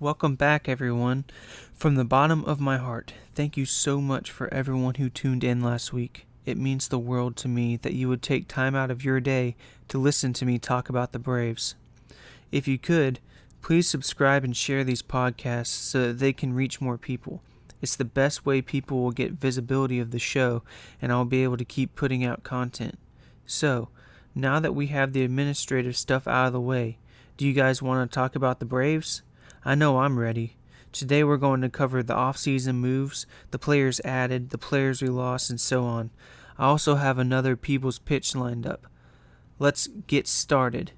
Welcome back, everyone. From the bottom of my heart, thank you so much for everyone who tuned in last week. It means the world to me that you would take time out of your day to listen to me talk about the Braves. If you could, please subscribe and share these podcasts so that they can reach more people. It's the best way people will get visibility of the show, and I'll be able to keep putting out content. So, now that we have the administrative stuff out of the way, do you guys want to talk about the Braves? I know I'm ready. Today we're going to cover the offseason moves, the players added, the players we lost, and so on. I also have another People's Pitch lined up. Let's get started.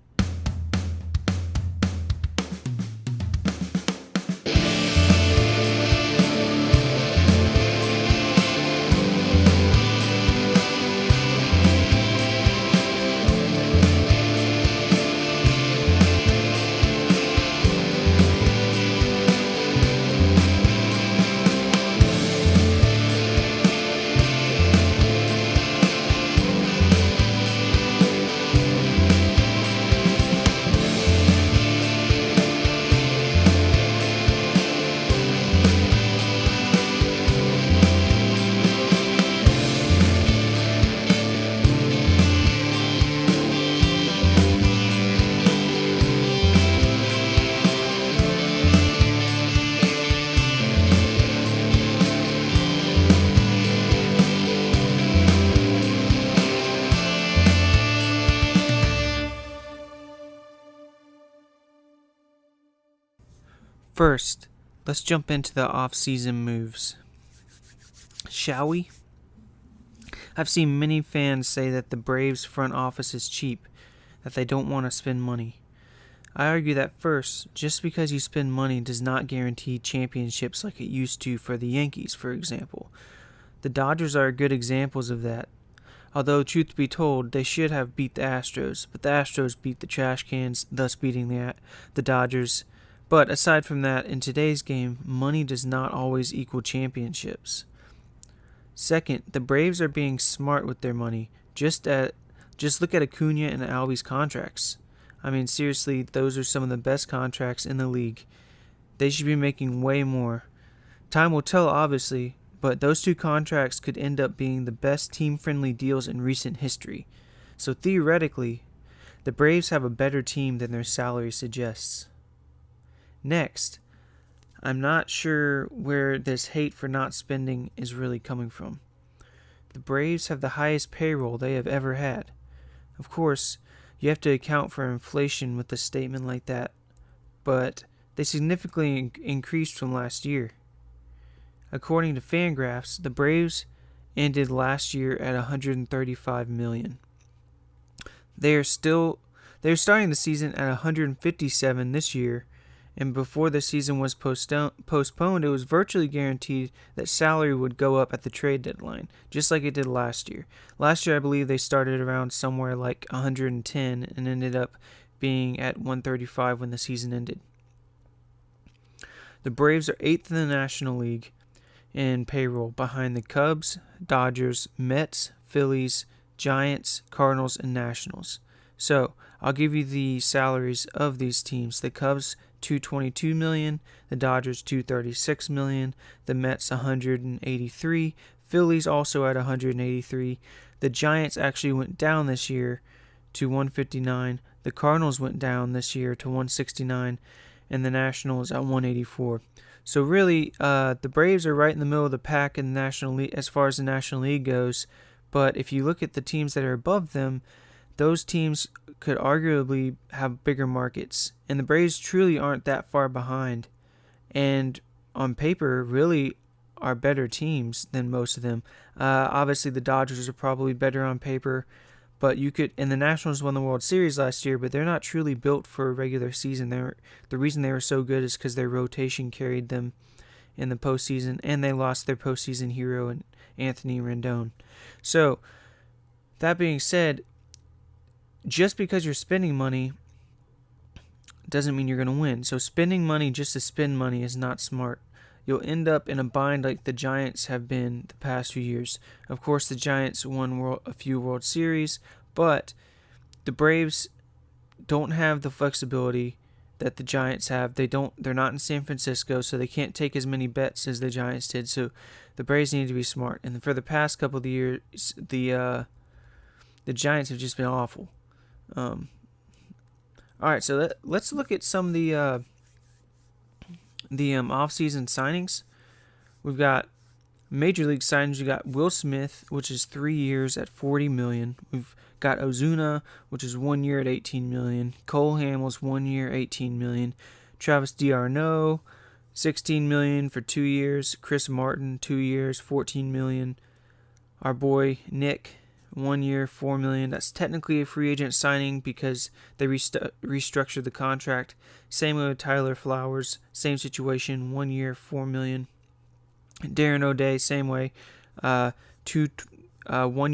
First, let's jump into the off-season moves. Shall we? I've seen many fans say that the Braves front office is cheap, that they don't want to spend money. I argue that first, just because you spend money does not guarantee championships like it used to for the Yankees, for example. The Dodgers are good examples of that. Although, truth be told, they should have beat the Astros, but the Astros beat the trash cans, thus beating the Dodgers. But aside from that, in today's game, money does not always equal championships. Second, the Braves are being smart with their money. Just look at Acuna and Albi's contracts. I mean, seriously, those are some of the best contracts in the league. They should be making way more. Time will tell, obviously, but those two contracts could end up being the best team-friendly deals in recent history. So theoretically, the Braves have a better team than their salary suggests. Next, I'm not sure where this hate for not spending is really coming from. The Braves have the highest payroll they have ever had. Of course, you have to account for inflation with a statement like that, but they significantly increased from last year. According to Fangraphs, the Braves ended last year at $135 million. They're starting the season at $157 this year. And before the season was postponed, it was virtually guaranteed that salary would go up at the trade deadline, just like it did last year. Last year, I believe they started around somewhere like 110 and ended up being at 135 when the season ended. The Braves are 8th in the National League in payroll, behind the Cubs, Dodgers, Mets, Phillies, Giants, Cardinals, and Nationals. So, I'll give you the salaries of these teams. The Cubs, $222 million, the Dodgers $236 million, the Mets $183, Phillies also at $183. The Giants actually went down this year to $159. The Cardinals went down this year to $169, and the Nationals at $184. So really, the Braves are right in the middle of the pack in the National League as far as the National League goes. But if you look at the teams that are above them, those teams could arguably have bigger markets. And the Braves truly aren't that far behind. And on paper, really are better teams than most of them. Obviously, the Dodgers are probably better on paper. But and the Nationals won the World Series last year, but they're not truly built for a regular season. The reason they were so good is because their rotation carried them in the postseason, and they lost their postseason hero, in Anthony Rendon. So, that being said, just because you're spending money doesn't mean you're going to win. So spending money just to spend money is not smart. You'll end up in a bind like the Giants have been the past few years. Of course, the Giants won a few World Series, but the Braves don't have the flexibility that the Giants have. They're not in San Francisco, so they can't take as many bets as the Giants did. So the Braves need to be smart. And for the past couple of years, the Giants have just been awful. All right, so let's look at some of the offseason signings. We've got Major League signings. We got Will Smith, which is 3 years at $40 million. We've got Ozuna, which is 1 year at $18 million. Cole Hamels, 1 year, $18 million. Travis d'Arnaud, $16 million for 2 years. Chris Martin, 2 years, $14 million. Our boy Nick, 1 year, $4 million. That's technically a free agent signing because they restructured the contract. Same with Tyler Flowers, same situation, 1 year, $4 million. Darren O'Day, same way, 1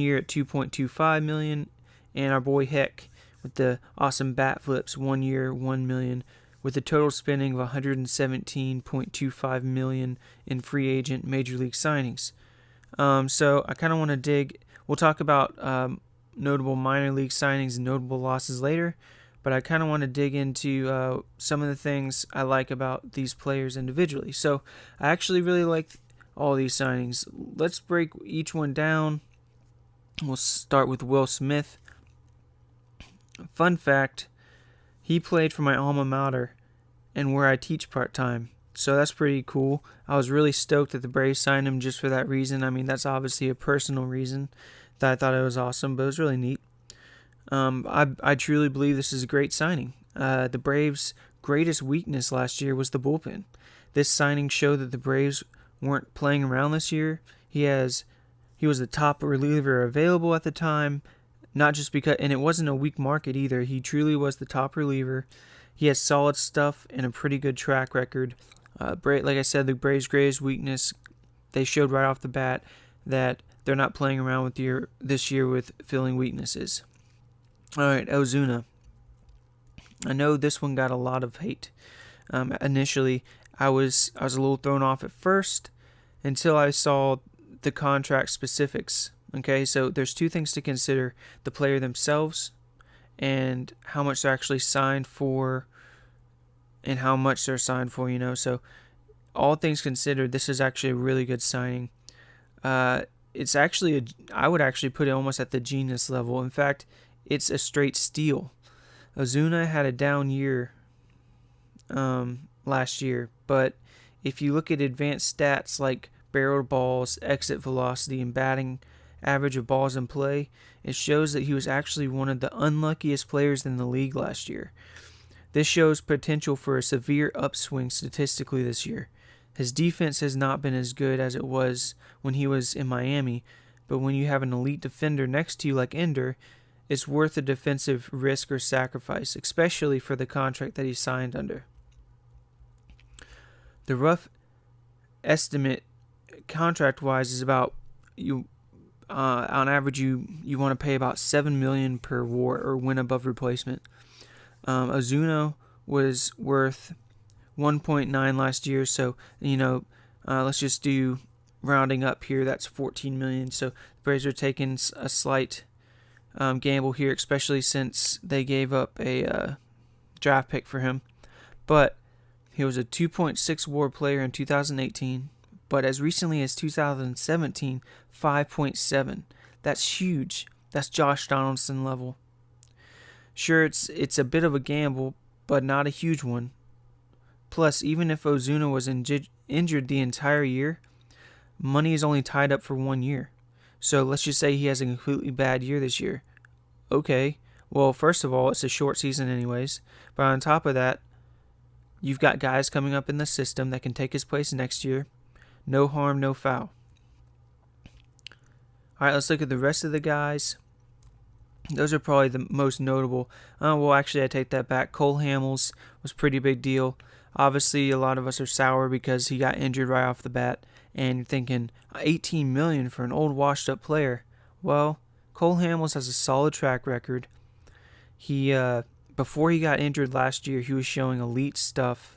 year at $2.25 million. And our boy Heck with the awesome bat flips, 1 year, $1 million, with a total spending of $117.25 million in free agent major league signings. So I kind of want to dig. We'll talk about notable minor league signings and notable losses later, but I kind of want to dig into some of the things I like about these players individually. So I actually really like all these signings. Let's break each one down. We'll start with Will Smith. Fun fact, he played for my alma mater and where I teach part-time. So that's pretty cool. I was really stoked that the Braves signed him just for that reason. I mean, that's obviously a personal reason that I thought it was awesome, but it was really neat. I truly believe this is a great signing. The Braves' greatest weakness last year was the bullpen. This signing showed that the Braves weren't playing around this year. He was the top reliever available at the time, not just because, and it wasn't a weak market either. He truly was the top reliever. He has solid stuff and a pretty good track record. Like I said, the Braves' greatest weakness, they showed right off the bat that they're not playing around with this year with filling weaknesses. All right, Ozuna. I know this one got a lot of hate. Initially, I was a little thrown off at first until I saw the contract specifics. Okay, so there's two things to consider: the player themselves and how much they're actually signed for, and how much they're signed for. So all things considered, this is actually a really good signing. It's actually I would actually put it almost at the genius level. In fact, it's a straight steal. Ozuna had a down year last year, but if you look at advanced stats like barreled balls, exit velocity, and batting average of balls in play, it shows that he was actually one of the unluckiest players in the league last year. This shows potential for a severe upswing statistically this year. His defense has not been as good as it was when he was in Miami, but when you have an elite defender next to you like Ender, it's worth a defensive risk or sacrifice, especially for the contract that he signed under. The rough estimate contract-wise is about on average you want to pay about $7 million per WAR or win above replacement. Ozuna was worth 1.9 last year, so let's just do rounding up here. That's $14 million. So the Braves are taking a slight gamble here, especially since they gave up a draft pick for him. But he was a 2.6 WAR player in 2018, but as recently as 2017, 5.7. That's huge. That's Josh Donaldson level. Sure, it's a bit of a gamble, but not a huge one. Plus, even if Ozuna was injured the entire year, money is only tied up for 1 year. So let's just say he has a completely bad year this year. Okay, well, first of all, it's a short season anyways. But on top of that, you've got guys coming up in the system that can take his place next year. No harm, no foul. All right, let's look at the rest of the guys. Those are probably the most notable. Well, actually, I take that back. Cole Hamels was a pretty big deal. Obviously, a lot of us are sour because he got injured right off the bat. And you're thinking, $18 million for an old washed-up player. Well, Cole Hamels has a solid track record. He before he got injured last year, he was showing elite stuff.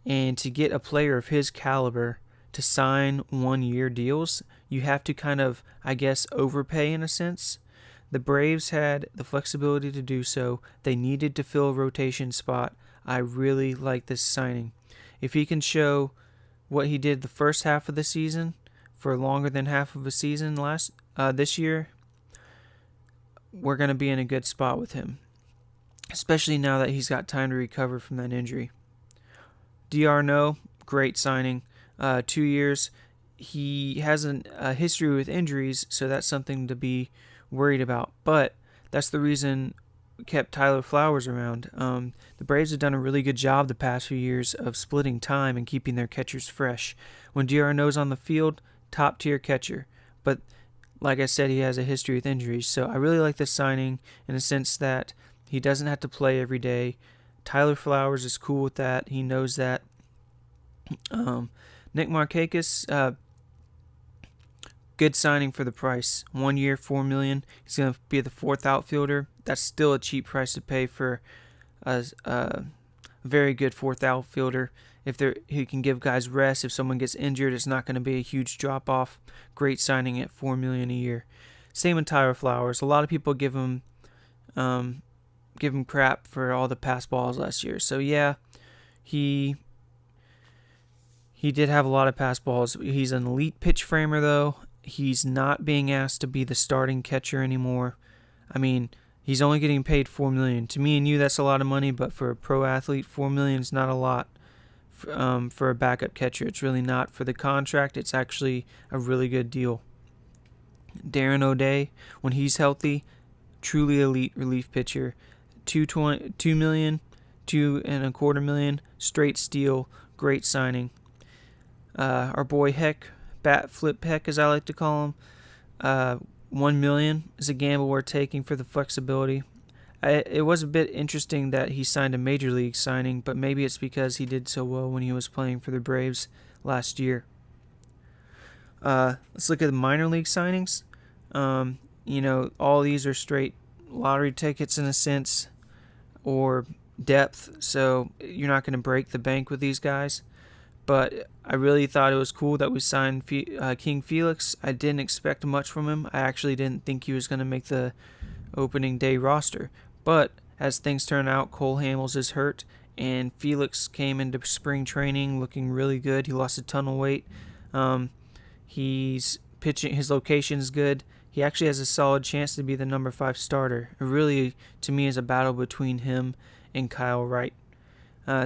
And to get a player of his caliber to sign 1-year deals, you have to kind of, I guess, overpay in a sense. The Braves had the flexibility to do so. They needed to fill a rotation spot. I really like this signing. If he can show what he did the first half of the season for longer than half of a season this year, we're going to be in a good spot with him, especially now that he's got time to recover from that injury. d'Arnaud, great signing. 2 years. He has a history with injuries, so that's something to be worried about. But that's the reason we kept Tyler Flowers around. The Braves have done a really good job the past few years of splitting time and keeping their catchers fresh. When d'Arnaud's on the field, top-tier catcher. But like I said, he has a history with injuries. So I really like this signing in the sense that he doesn't have to play every day. Tyler Flowers is cool with that. He knows that. Nick Markakis, good signing for the price. 1 year, $4 million. He's going to be the fourth outfielder. That's still a cheap price to pay for a very good fourth outfielder. He can give guys rest. If someone gets injured, it's not going to be a huge drop off. Great signing at $4 million a year. Same with Tyler Flowers. A lot of people give him crap for all the pass balls last year. So yeah, he did have a lot of pass balls. He's an elite pitch framer though. He's not being asked to be the starting catcher anymore. I mean, he's only getting paid $4 million. To me and you, that's a lot of money, but for a pro athlete, $4 million is not a lot. For a backup catcher, it's really not. For the contract, it's actually a really good deal. Darren O'Day, when he's healthy, truly elite relief pitcher. $2 million, $2.25 million, straight steal, great signing. Our boy Heck, Bat Flip Heck as I like to call him, $1 million is a gamble we're taking for the flexibility. It was a bit interesting that he signed a major league signing, but maybe it's because he did so well when he was playing for the Braves last year. Let's look at the minor league signings. All these are straight lottery tickets in a sense, or depth, so you're not going to break the bank with these guys. But I really thought it was cool that we signed King Felix. I didn't expect much from him. I actually didn't think he was going to make the opening day roster. But as things turn out, Cole Hamels is hurt, and Felix came into spring training looking really good. He lost a ton of weight. He's pitching. His location is good. He actually has a solid chance to be the number 5 starter. It really, to me, is a battle between him and Kyle Wright.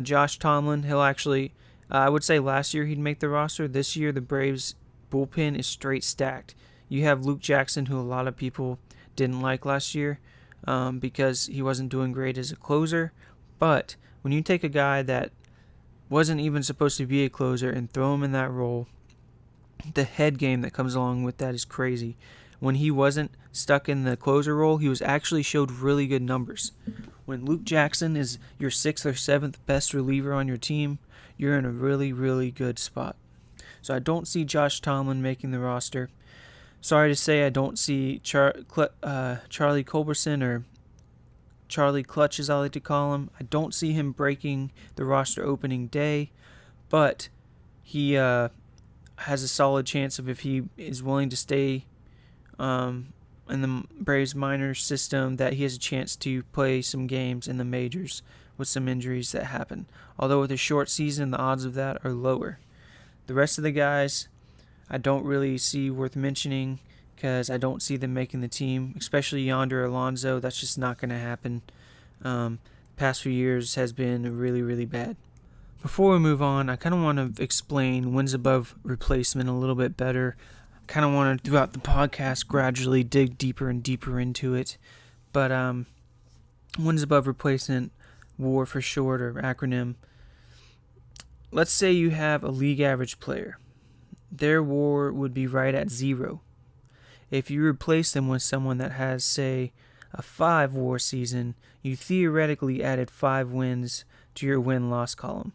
Josh Tomlin, he'll actually, I would say last year he'd make the roster. This year, the Braves bullpen is straight stacked. You have Luke Jackson, who a lot of people didn't like last year because he wasn't doing great as a closer. But when you take a guy that wasn't even supposed to be a closer and throw him in that role, the head game that comes along with that is crazy. When he wasn't stuck in the closer role, he actually showed really good numbers. When Luke Jackson is your 6th or 7th best reliever on your team, you're in a really, really good spot. So I don't see Josh Tomlin making the roster. Sorry to say I don't see Charlie Culberson, or Charlie Clutch as I like to call him. I don't see him breaking the roster opening day, but he has a solid chance of, if he is willing to stay in the Braves minor system, that he has a chance to play some games in the majors with some injuries that happen. Although with a short season, the odds of that are lower. The rest of the guys I don't really see worth mentioning because I don't see them making the team, especially Yonder Alonso. That's just not going to happen. Past few years has been really, really bad. Before we move on, I kind of want to explain wins above replacement a little bit better. I kind of want to, throughout the podcast, gradually dig deeper and deeper into it. But wins above replacement, WAR for short, or acronym. Let's say you have a league average player. Their WAR would be right at 0. If you replace them with someone that has, say, a 5 WAR season, you theoretically added 5 wins to your win-loss column.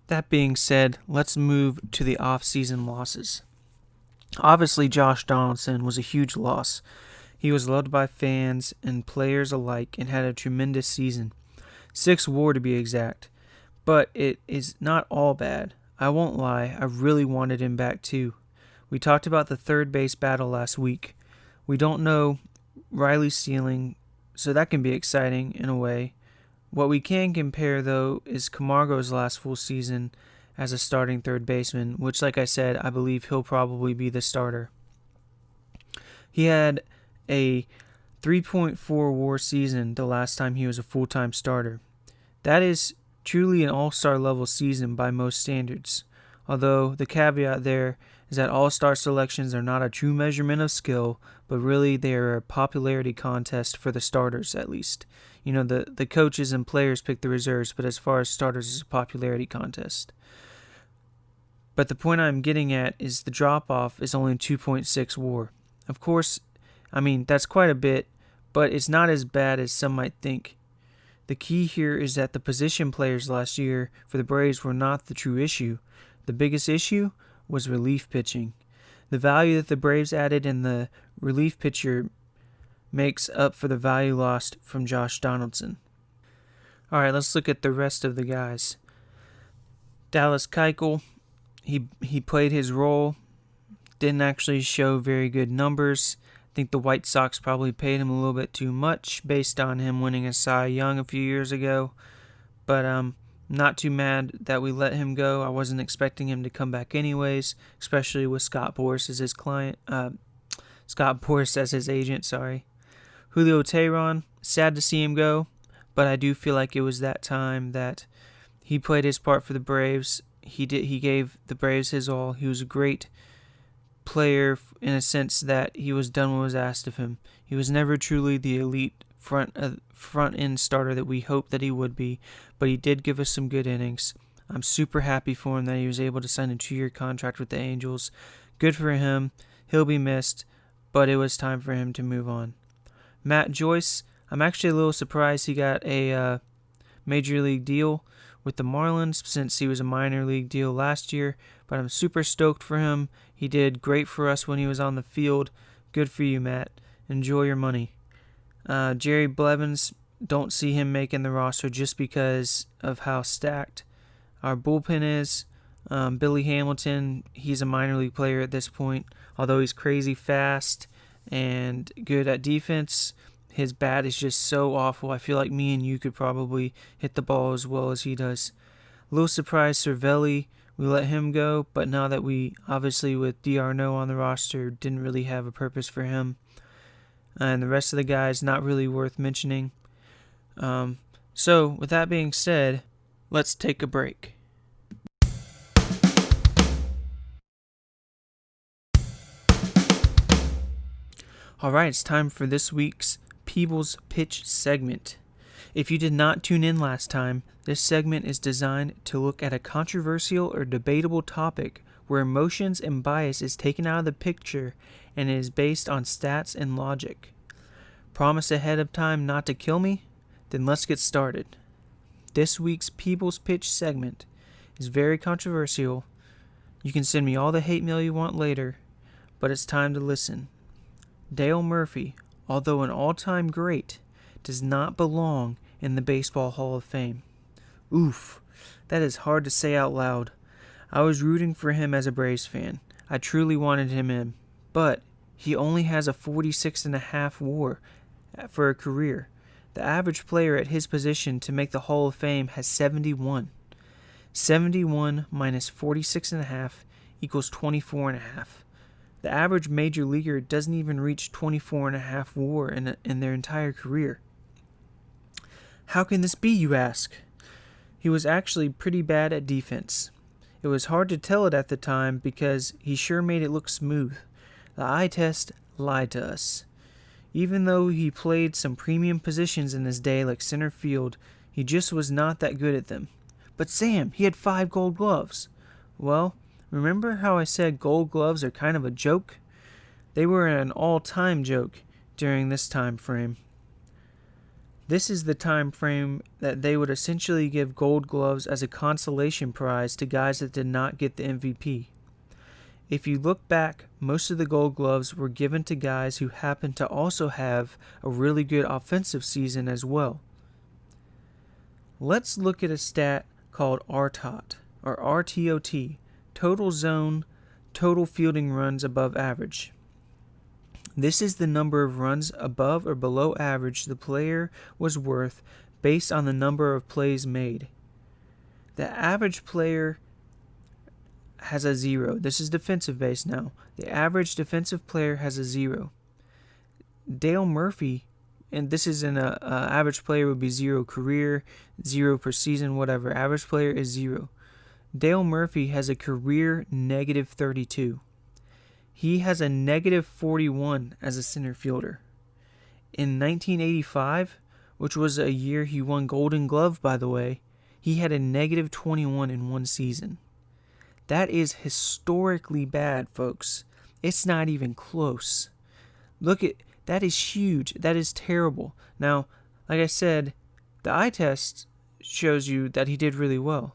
That being said, let's move to the off-season losses. Obviously, Josh Donaldson was a huge loss. He was loved by fans and players alike and had a tremendous season. 6 WAR to be exact. But it is not all bad. I won't lie, I really wanted him back too. We talked about the third base battle last week. We don't know Riley's ceiling, so that can be exciting in a way. What we can compare, though, is Camargo's last full season as a starting third baseman, which, like I said, I believe he'll probably be the starter. He had a 3.4 WAR season the last time he was a full-time starter. That is truly an all-star level season by most standards, although the caveat there is that all-star selections are not a true measurement of skill, but really they are a popularity contest for the starters, at least. You know, the coaches and players pick the reserves, but as far as starters, it's a popularity contest. But the point I'm getting at is the drop-off is only 2.6 WAR. Of course, I mean, that's quite a bit, but it's not as bad as some might think. The key here is that the position players last year for the Braves were not the true issue. The biggest issue was relief pitching. The value that the Braves added in the relief pitcher makes up for the value lost from Josh Donaldson. All right, let's look at the rest of the guys. Dallas Keuchel, he played his role, didn't actually show very good numbers. I think the White Sox probably paid him a little bit too much based on him winning a Cy Young a few years ago. But not too mad that we let him go. I wasn't expecting him to come back anyways, especially with Scott Boras as his client. Scott Boras as his agent, sorry. Julio Teheran, sad to see him go, but I do feel like it was that time that he played his part for the Braves. He gave the Braves his all. He was a great player in a sense that he was done what was asked of him. He was never truly the elite front end starter that we hoped that he would be, but he did give us some good innings. I'm super happy for him that he was able to sign a 2-year contract with the Angels. Good for him. He'll be missed, but it was time for him to move on. Matt Joyce, I'm actually a little surprised he got a major league deal with the Marlins since he was a minor league deal last year, but I'm super stoked for him. He did great for us when he was on the field. Good for you, Matt. Enjoy your money. Jerry Blevins, don't see him making the roster just because of how stacked our bullpen is. Billy Hamilton, he's a minor league player at this point. Although he's crazy fast and good at defense, his bat is just so awful. I feel like me and you could probably hit the ball as well as he does. A little surprised Cervelli, we let him go, but now that we, obviously with d'Arnaud on the roster, didn't really have a purpose for him. And the rest of the guys, not really worth mentioning. So, with that being said, let's take a break. Alright, it's time for this week's People's Pitch segment. If you did not tune in last time, this segment is designed to look at a controversial or debatable topic where emotions and bias is taken out of the picture and it is based on stats and logic. Promise ahead of time not to kill me? Then let's get started. This week's People's Pitch segment is very controversial. You can send me all the hate mail you want later, but it's time to listen. Dale Murphy, although an all-time great, does not belong in the Baseball Hall of Fame. Oof, that is hard to say out loud. I was rooting for him as a Braves fan. I truly wanted him in, but he only has a 46.5 WAR for a career. The average player at his position to make the Hall of Fame has 71. 71 minus 46.5 equals 24.5. The average major leaguer doesn't even reach 24.5 WAR in their entire career. How can this be, you ask? He was actually pretty bad at defense. It was hard to tell it at the time because he sure made it look smooth. The eye test lied to us. Even though he played some premium positions in his day like center field, he just was not that good at them. But Sam, he had 5 gold gloves. Well, remember how I said gold gloves are kind of a joke? They were an all-time joke during this time frame. This is the time frame that they would essentially give gold gloves as a consolation prize to guys that did not get the MVP. If you look back, most of the gold gloves were given to guys who happened to also have a really good offensive season as well. Let's look at a stat called RTOT, or RTOT, total zone, total fielding runs above average. This is the number of runs above or below average the player was worth based on the number of plays made. The average player has a 0. This is defensive based now. The average defensive player has a 0. Dale Murphy, and this is in a average player would be 0 career, 0 per season, whatever. Average player is 0. Dale Murphy has a career negative 32. He has a negative 41 as a center fielder. In 1985, which was a year he won Golden Glove, by the way, he had a negative 21 in one season. That is historically bad, folks. It's not even close. Look at that is huge. That is terrible. Now, like I said, the eye test shows you that he did really well.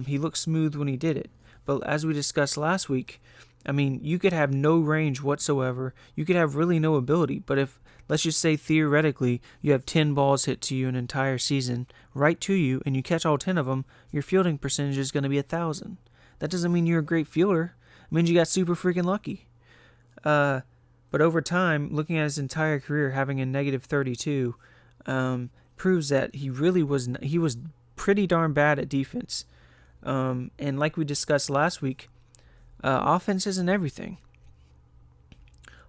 He looked smooth when he did it. But as we discussed last week, I mean, you could have no range whatsoever. You could have really no ability. But if, let's just say theoretically, you have 10 balls hit to you an entire season, right to you, and you catch all 10 of them, your fielding percentage is going to be 1,000. That doesn't mean you're a great fielder. It means you got super freaking lucky. But over time, looking at his entire career, having a negative 32 proves that he was pretty darn bad at defense. And like we discussed last week, offense isn't everything.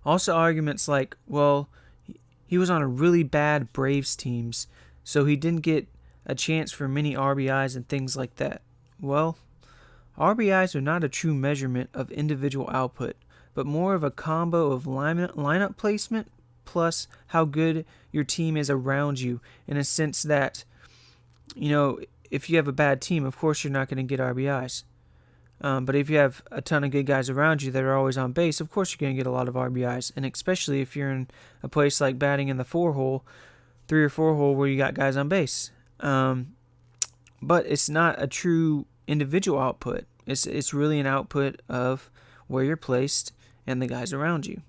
Also arguments like, well, he was on a really bad Braves teams, so he didn't get a chance for many RBIs and things like that. Well, RBIs are not a true measurement of individual output, but more of a combo of lineup placement plus how good your team is around you, in a sense that, you know, if you have a bad team, of course you're not going to get RBIs. But if you have a ton of good guys around you that are always on base, of course you're going to get a lot of RBIs. And especially if you're in a place like batting in the 4-hole, 3 or 4 hole where you got guys on base. But it's not a true individual output. It's really an output of where you're placed and the guys around you.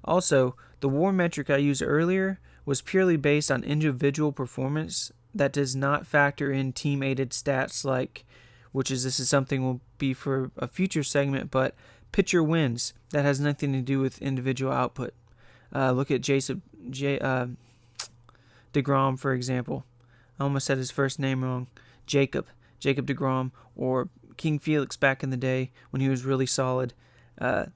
Also, the WAR metric I used earlier was purely based on individual performance that does not factor in team-aided stats like, this is something will be for a future segment, but pitcher wins. That has nothing to do with individual output. Look at DeGrom, for example. I almost said his first name wrong. Jacob DeGrom, or King Felix back in the day when he was really solid.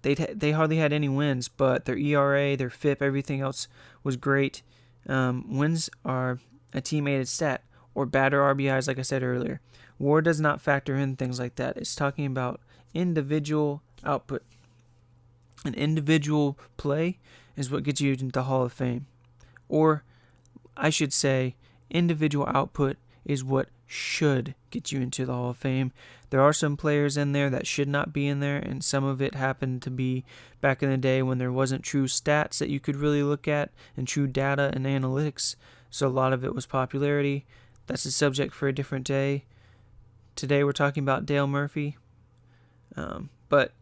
They hardly had any wins, but their ERA, their FIP, everything else was great. Wins are a team-aided stat, or batter RBIs, like I said earlier. WAR does not factor in things like that. It's talking about individual output. An individual play is what gets you into the Hall of Fame. Or, I should say, individual output is what should get you into the Hall of Fame. There are some players in there that should not be in there, and some of it happened to be back in the day when there wasn't true stats that you could really look at and true data and analytics. So a lot of it was popularity. That's a subject for a different day. Today we're talking about Dale Murphy. But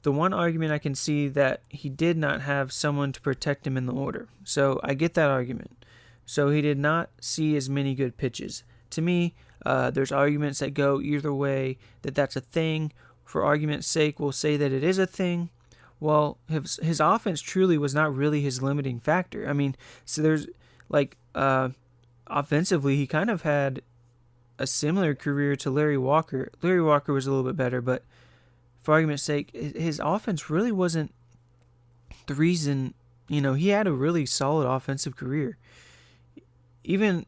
the one argument I can see that he did not have someone to protect him in the order. So I get that argument. So he did not see as many good pitches. To me, there's arguments that go either way, that that's a thing. For argument's sake, we'll say that it is a thing. Well, his offense truly was not really his limiting factor. I mean, so there's like offensively, he kind of had a similar career to Larry Walker. Larry Walker was a little bit better, but for argument's sake, his offense really wasn't the reason. You know, he had a really solid offensive career. Even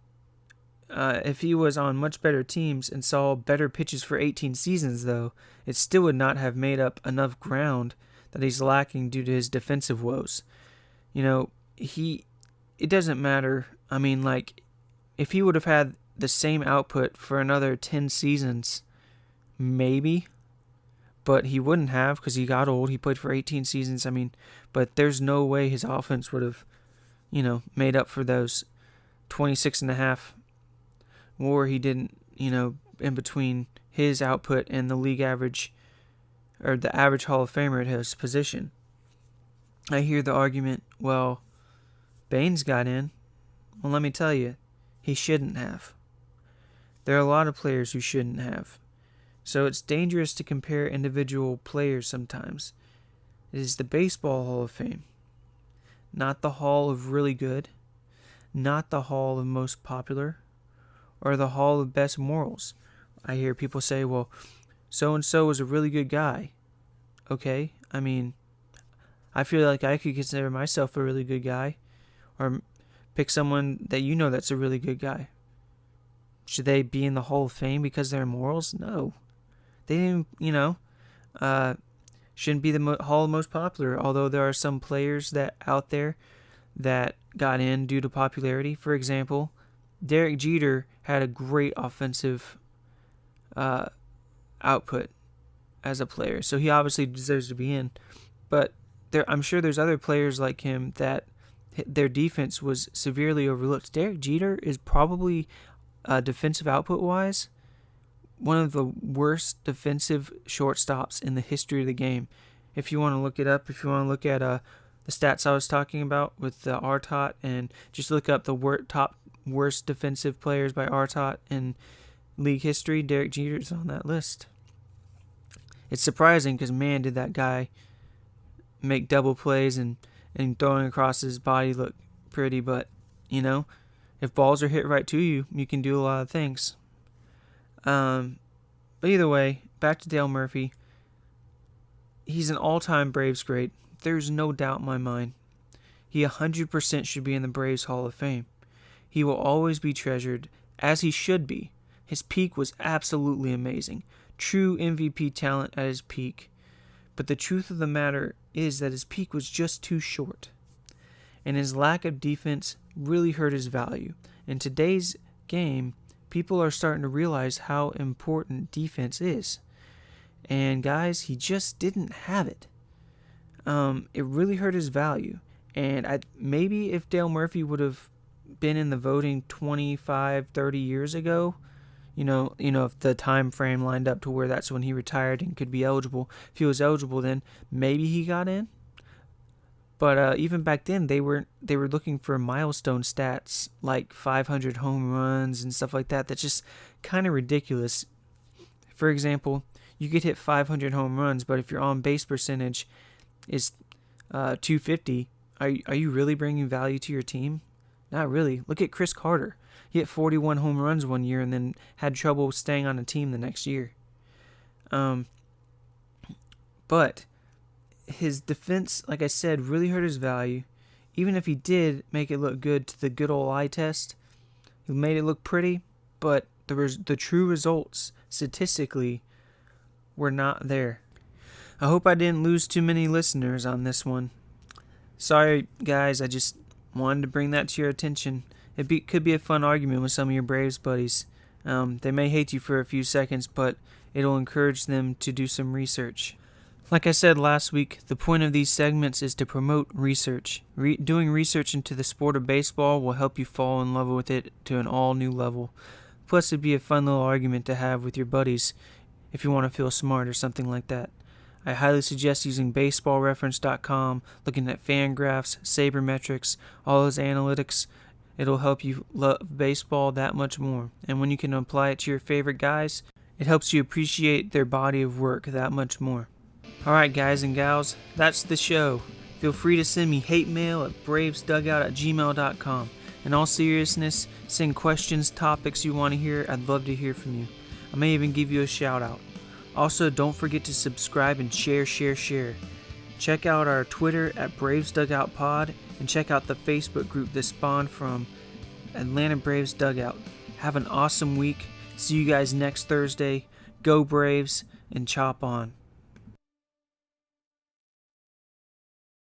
if he was on much better teams and saw better pitches for 18 seasons, though, it still would not have made up enough ground that he's lacking due to his defensive woes. You know, it doesn't matter. I mean, like, if he would have had the same output for another 10 seasons, maybe, but he wouldn't have because he got old. He played for 18 seasons. I mean, but there's no way his offense would have, made up for those 26 and a half WAR he didn't, in between his output and the league average, or the average Hall of Famer at his position. I hear the argument, well, Baines got in. Well, let me tell you, he shouldn't have. There are a lot of players who shouldn't have. So it's dangerous to compare individual players sometimes. It is the Baseball Hall of Fame, not the Hall of Really Good, not the Hall of Most Popular, or the Hall of Best Morals. I hear people say, well, so-and-so was a really good guy. Okay, I mean, I feel like I could consider myself a really good guy. Or pick someone that you know that's a really good guy. Should they be in the Hall of Fame because of their morals? No. They didn't, shouldn't be the Hall of Most Popular, although there are some players that out there that got in due to popularity. For example, Derek Jeter had a great offensive output as a player, so he obviously deserves to be in. But I'm sure there's other players like him that their defense was severely overlooked. Derek Jeter is probably, defensive output-wise, one of the worst defensive shortstops in the history of the game. If you want to look it up, if you want to look at the stats I was talking about with the RTOT, and just look up the top worst defensive players by RTOT in league history, Derek Jeter's on that list. It's surprising because, man, did that guy make double plays and throwing across his body look pretty. But, if balls are hit right to you, you can do a lot of things. But either way, back to Dale Murphy. He's an all-time Braves great. There's no doubt in my mind. He 100% should be in the Braves Hall of Fame. He will always be treasured, as he should be. His peak was absolutely amazing. True MVP talent at his peak. But the truth of the matter is that his peak was just too short. And his lack of defense really hurt his value. In today's game, people are starting to realize how important defense is. And guys, he just didn't have it. It really hurt his value. And maybe if Dale Murphy would have been in the voting 25, 30 years ago, if the time frame lined up to where that's when he retired and could be eligible, if he was eligible, then maybe he got in. But even back then, they were looking for milestone stats like 500 home runs and stuff like that. That's just kind of ridiculous. For example, you could hit 500 home runs, but if your on base percentage is 250, are you really bringing value to your team? Not really. Look at Chris Carter. He hit 41 home runs one year and then had trouble staying on a team the next year. But his defense, like I said, really hurt his value. Even if he did make it look good to the good old eye test, he made it look pretty, but the true results, statistically, were not there. I hope I didn't lose too many listeners on this one. Sorry, guys, I just wanted to bring that to your attention. It could be a fun argument with some of your Braves buddies. They may hate you for a few seconds, but it'll encourage them to do some research. Like I said last week, the point of these segments is to promote research. Doing research into the sport of baseball will help you fall in love with it to an all-new level. Plus, it'd be a fun little argument to have with your buddies if you want to feel smart or something like that. I highly suggest using baseballreference.com, looking at Fangraphs, sabermetrics, all those analytics. It'll help you love baseball that much more. And when you can apply it to your favorite guys, it helps you appreciate their body of work that much more. Alright, guys and gals, that's the show. Feel free to send me hate mail at bravesdugout@gmail.com. In all seriousness, send questions, topics you want to hear. I'd love to hear from you. I may even give you a shout out. Also, don't forget to subscribe and share. Check out our Twitter at BravesDugoutPod and check out the Facebook group that spawned from Atlanta Braves Dugout. Have an awesome week. See you guys next Thursday. Go Braves and chop on.